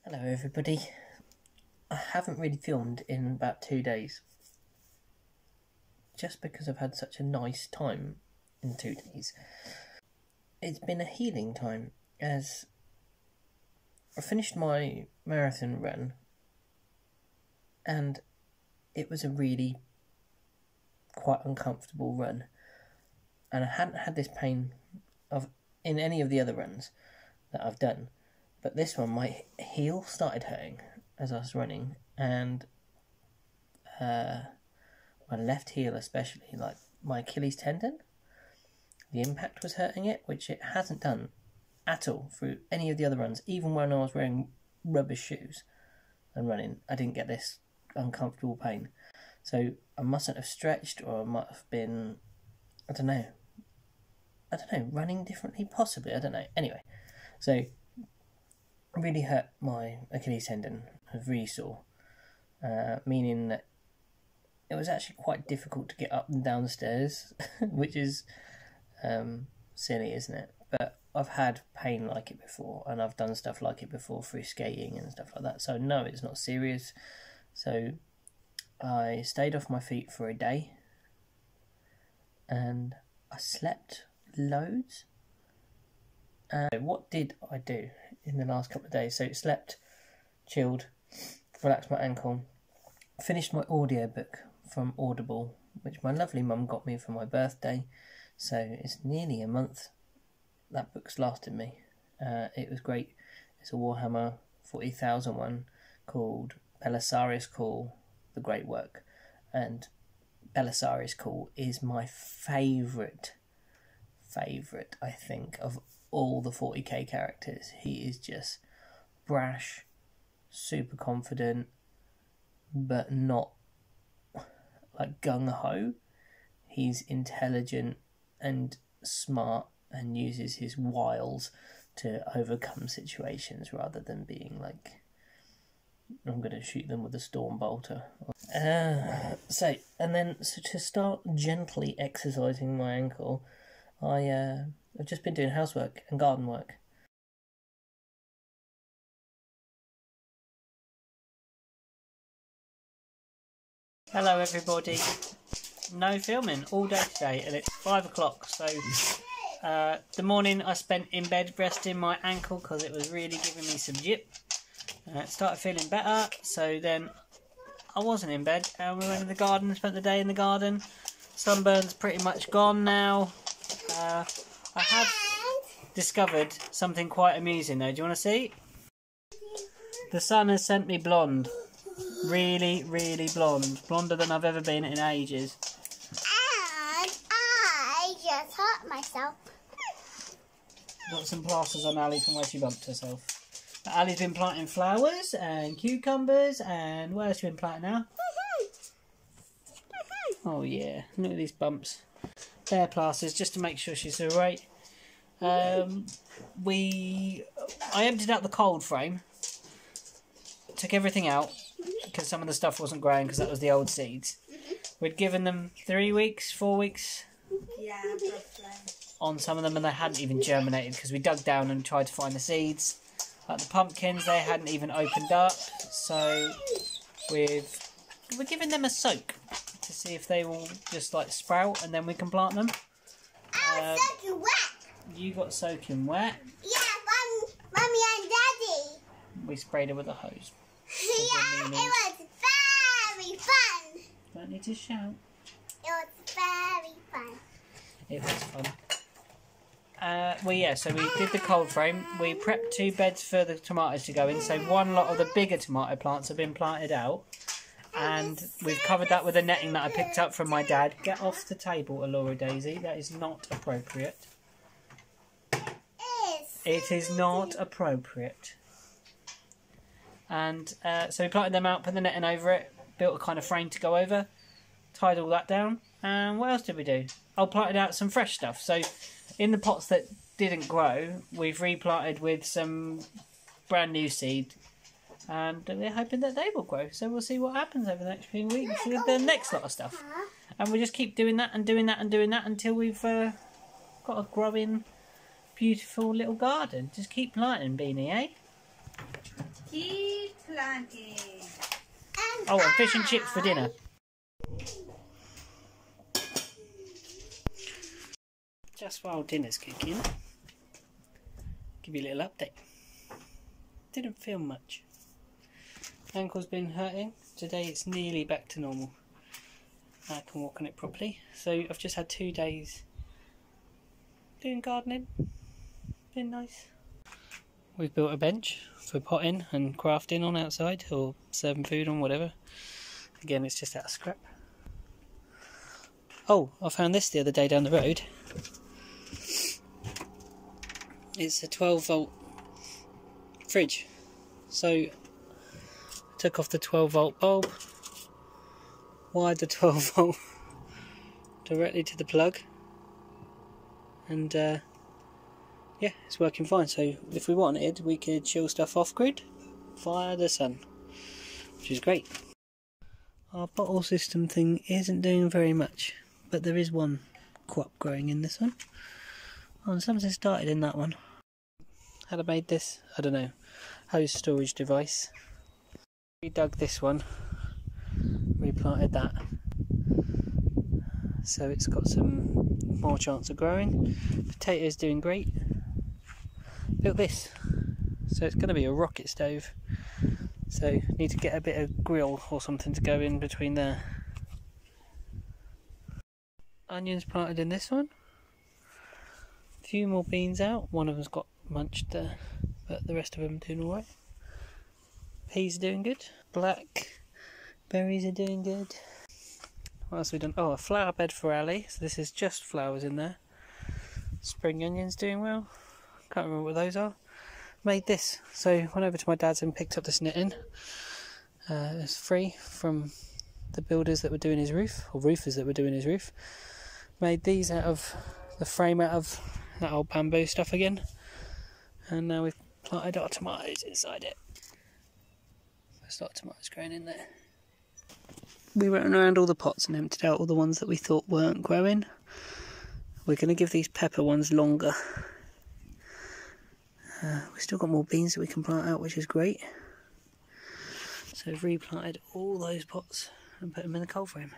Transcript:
Hello everybody. I haven't really filmed in about 2 days. Just because I've had such a nice time in 2 days. It's been a healing time as I finished my marathon run and it was a really quite uncomfortable run. And I hadn't had this pain in any of the other runs that I've done. But this one, my heel started hurting as I was running, and my left heel especially, like my Achilles tendon, the impact was hurting it, which it hasn't done at all through any of the other runs. Even when I was wearing rubber shoes and running, I didn't get this uncomfortable pain. So I mustn't have stretched, or I might have been, I don't know, running differently, possibly, I don't know. Anyway, so really hurt my Achilles tendon. I was really sore, meaning that it was actually quite difficult to get up and down the stairs, which is silly, isn't it? But I've had pain like it before, and I've done stuff like it before through skating and stuff like that, so no, it's not serious. So I stayed off my feet for a day, and I slept loads. What did I do in the last couple of days? So slept, chilled, relaxed my ankle, finished my audiobook from Audible, which my lovely mum got me for my birthday. So it's nearly a month that book's lasted me. It was great. It's a Warhammer 40,000 one called Belisarius Call, The Great Work. And Belisarius Call is my favourite, I think, of all the 40k characters. He is just brash, super confident, but not like gung-ho. He's intelligent and smart and uses his wiles to overcome situations rather than being like, I'm going to shoot them with a storm bolter. So to start gently exercising my ankle, I've just been doing housework and garden work. Hello everybody. No filming all day today, and it's 5 o'clock, so the morning I spent in bed resting my ankle because it was really giving me some jip. It started feeling better, so then I wasn't in bed and we went to the garden and spent the day in the garden. Sunburn's pretty much gone now. I have discovered something quite amusing though. Do you want to see? The sun has sent me blonde. Really, really blonde. Blonder than I've ever been in ages. And I just hurt myself. Got some plasters on Ali from where she bumped herself. But Ali's been planting flowers and cucumbers, and what else have you been planting now? Oh yeah, look at these bumps. Bare plasters just to make sure she's alright. I emptied out the cold frame, took everything out because some of the stuff wasn't growing because that was the old seeds. We'd given them 3 weeks, 4 weeks on some of them, and they hadn't even germinated because we dug down and tried to find the seeds. Like the pumpkins, they hadn't even opened up, so we're giving them a soak to see if they will just like sprout, and then we can plant them. Soaking wet. You got soaking wet. Yeah, Mummy and Daddy. We sprayed her with a hose. Yeah, it was very fun. Don't need to shout. It was very fun. It was fun. So we did the cold frame. We prepped 2 beds for the tomatoes to go in. So one lot of the bigger tomato plants have been planted out. And we've covered that with a netting that I picked up from my dad. Get off the table, Alora Daisy. That is not appropriate. It is not appropriate. And so we planted them out, put the netting over it, built a kind of frame to go over, tied all that down. And what else did we do? I planted out some fresh stuff. So in the pots that didn't grow, we've replanted with some brand new seed. And we're hoping that they will grow. So we'll see what happens over the next few weeks with the next lot of stuff. And we'll just keep doing that and doing that and doing that until we've got a growing, beautiful little garden. Just keep planting, Beanie, eh? Seed planting. Oh, and fish and chips for dinner. Just while dinner's cooking, give you a little update. Didn't feel much. Ankle's been hurting. Today it's nearly back to normal. I can walk on it properly. So I've just had 2 days doing gardening. Been nice. We've built a bench for potting and crafting on outside, or serving food on, whatever. Again, it's just out of scrap. Oh, I found this the other day down the road. It's a 12 volt fridge. So I took off the 12 volt bulb, wired the 12 volt directly to the plug, and yeah, it's working fine. So if we wanted, we could chill stuff off grid via the sun, which is great. Our bottle system thing isn't doing very much, but there is one crop growing in this one. Oh, and something started in that one. Had I made this? I don't know. Hose storage device. We dug this one, replanted that, so it's got some more chance of growing. Potatoes doing great. Built this, so it's going to be a rocket stove. So need to get a bit of grill or something to go in between there. Onions planted in this one. A few more beans out. One of them's got munched there, but the rest of them doing alright. Peas are doing good. Black berries are doing good. What else have we done? Oh, a flower bed for Ali. So this is just flowers in there. Spring onions doing well. Can't remember what those are. Made this. So went over to my dad's and picked up this knitting. It's free from the builders that were doing his roof, or roofers that were doing his roof. Made these out of the frame out of that old bamboo stuff again. And now we've planted our tomatoes inside it. First lot of tomatoes growing in there. We ran around all the pots and emptied out all the ones that we thought weren't growing. We're going to give these pepper ones longer. We've still got more beans that we can plant out, which is great. So we've replanted all those pots and put them in the cold frame.